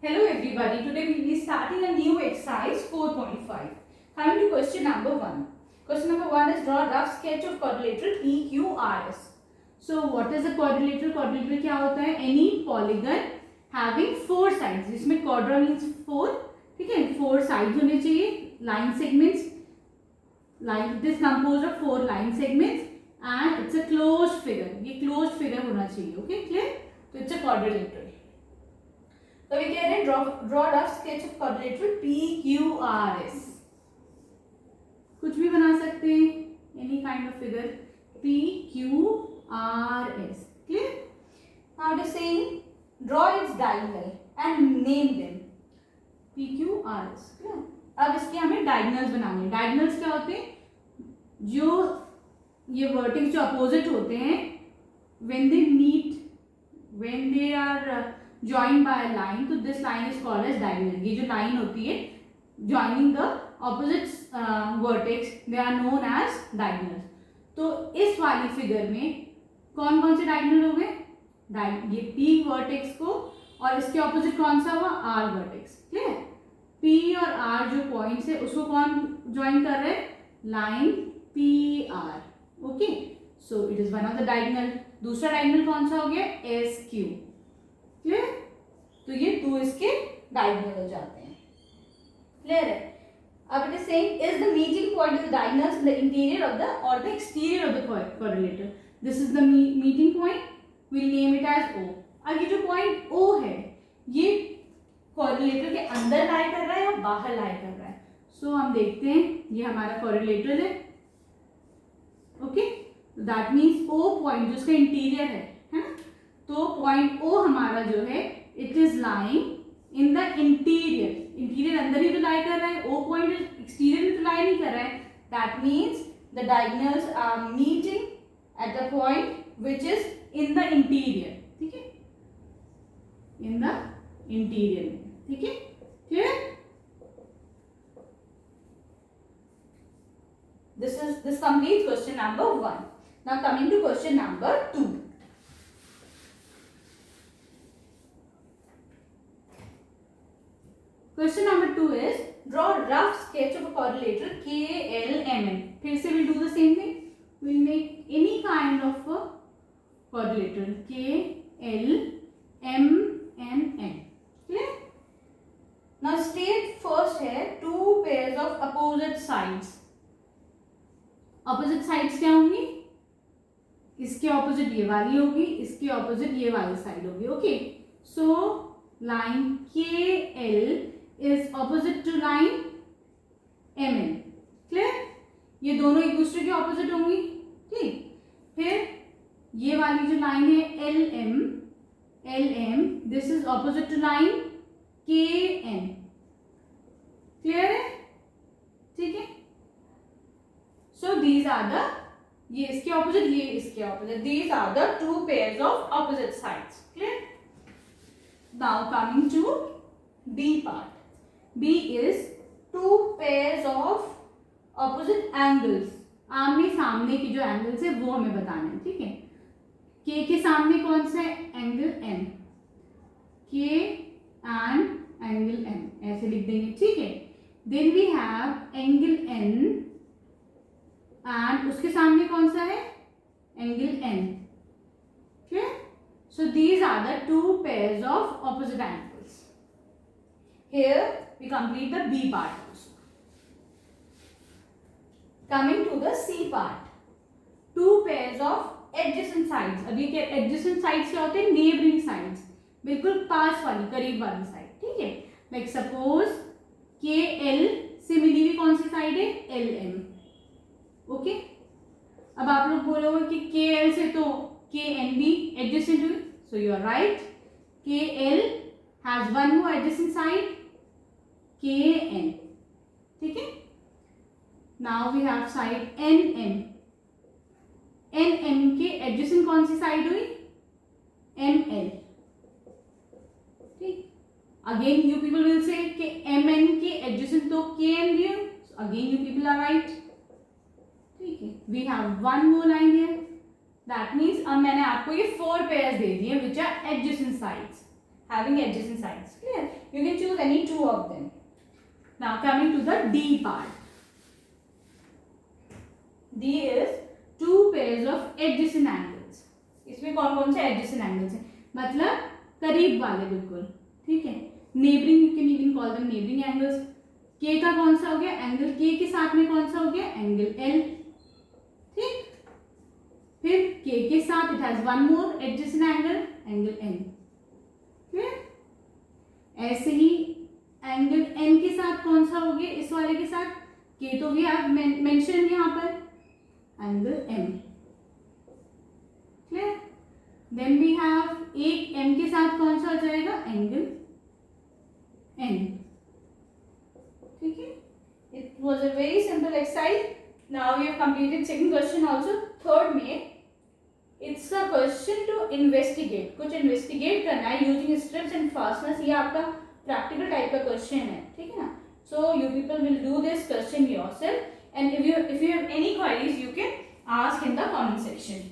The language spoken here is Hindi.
Hello everybody, today we will be starting a new exercise 4.5. Coming to question number 1. Question number 1 is draw a rough sketch of quadrilateral PQRS. So what is a quadrilateral? Quadrilateral क्या होता है? Any polygon having 4 sides. जिसमें quadra means 4, ठीक है? 4 sides होने चाहिए. Line segments. Line this composed of 4 line segments and it's a closed figure. ये closed figure होना चाहिए. Okay, clear? तो it's a quadrilateral. तो we can draw rough sketch of quadrilateral PQRS. कुछ भी बना सकते हैं, any kind of figure PQRS. Clear? Now it is saying draw its diagonal and name them. PQRS. Clear? अब इसके हमें diagonals बनाने हैं. Diagonals क्या होते हैं? जो ये vertex जो opposite होते हैं, when they meet, when they are joined by a line, तो this line is called as diagonal. ये जो line होती है joining the opposite vertex, they are known as diagonals. तो इस वाली फिगर में कौन कौन से diagonal हो गए? ये P vertex को और इसके opposite कौन सा हुआ? R vertex. क्लियर? P और R जो पॉइंट्स है उसको कौन ज्वाइन कर रहे हैं? Line PR. Okay, so it is one of the diagonal. दूसरा डायगोनल कौन सा हो गया? SQ. क्लियर? तो ये 2 इसके डायगोनल हो जाते हैं. क्लियर है? अब it is saying is the meeting point of the diagonals in the interior of the और the exterior of the quadrilateral. This is the meeting point. Will name it as O. अब ये जो पॉइंट O है ये क्वाड्रिलेटरल के अंदर लाई कर रहा है या बाहर लाई कर रहा है? सो हम देखते हैं, ये हमारा क्वाड्रिलेटरल है. Okay, that means O point जो इसका इंटीरियर है ना, तो पॉइंट O हमारा जो है it is lying in the interior. Interior अंदर ही तो लाई कर रहा है. O पॉइंट एक्सटीरियर में तो लाई नहीं कर रहा है. That means the diagonals are meeting at the point which is in the interior. ठीक है, इन द इंटीरियर में. ठीक है, clear? This completes question number 1. Now coming to question number 2. Question number 2 is draw a rough sketch of a quadrilateral KLMN. फिर से we'll do the same thing. We'll make any kind of a quadrilateral KLMNN. Clear? Now state first है 2 pairs of opposite sides. Opposite sides क्या होंगी? इसके opposite ये वाली होगी, इसके opposite ये वाली side होगी. Okay, so line KL is opposite to line MN. Clear? ये दोनों एक दूसरे के opposite होंगी. ठीक, फिर ये वाली जो line है LM, this is opposite to line KN. Clear है? ठीक है. So these are the, ये इसके opposite, ये इसके opposite. These are the 2 pairs of opposite sides. Clear? Now coming to B part. B is 2 pairs of opposite angles. आमने सामने की जो angles है वो हमें बताना है. ठीक है, K के सामने कौन सा है? Angle M. K and angle M ऐसे लिख देंगे. ठीक है, then we have angle N and उसके सामने कौन सा है? Angle N. Okay? So these are the 2 pairs of opposite angles. Here we complete the B part also. Coming to the C part. 2 pairs of adjacent sides. अभी क्या adjacent sides क्या होते हैं? Neighboring sides. बिल्कुल पास वाली, करीब वाली साइड. ठीक है, like suppose KL से मिली हुई कौन सी साइड है? LM. ओके, अब आप लोग बोलोगे कि KL से तो KN भी एडजेसेंट हुई. So you are right. KL has one more adjacent side KN. ठीक है, now we have side NM. NM के एडजेसेंट कौन सी साइड हुई? ML. ठीक, again you people will say कि MN के एडजेसेंट तो KN भी है. Again you people are right. ठीक है, we have one more line here. That means अब मैंने आपको ये 4 पेयर्स दे दिए which are adjacent sides, having adjacent sides. Clear? You any two of them. Now coming to the D part. D is two pairs of adjacent angles. इसमें कौन कौन से adjacent angles हैं, मतलब करीब वाले बिल्कुल, ठीक है. Neighboring, you can even call them neighboring angles. K का कौन सा हो गया, एंगल K के साथ में कौन सा हो गया, एंगल L, ठीक. फिर K के साथ it has one more adjacent angle, angle N. ऐसे ही एंगल N के साथ कौन सा हो गया, इस वाले के साथ K तो भी आप मेंशन यहाँ पर, angle M. Clear. Then we have एक M के साथ कौन सा हो जाएगा, एंगल N. ठीक है. It was a very simple exercise. Now we have completed second question also. Third में it's a question to investigate, कुछ इन्वेस्टिगेट करना है यूजिंग स्ट्रिप्स एंड फास्टनर्स. ये आपका प्रैक्टिकल टाइप का क्वेश्चन है, ठीक है ना. So you people will do this question yourself, and if you have any queries you can ask in the comment section.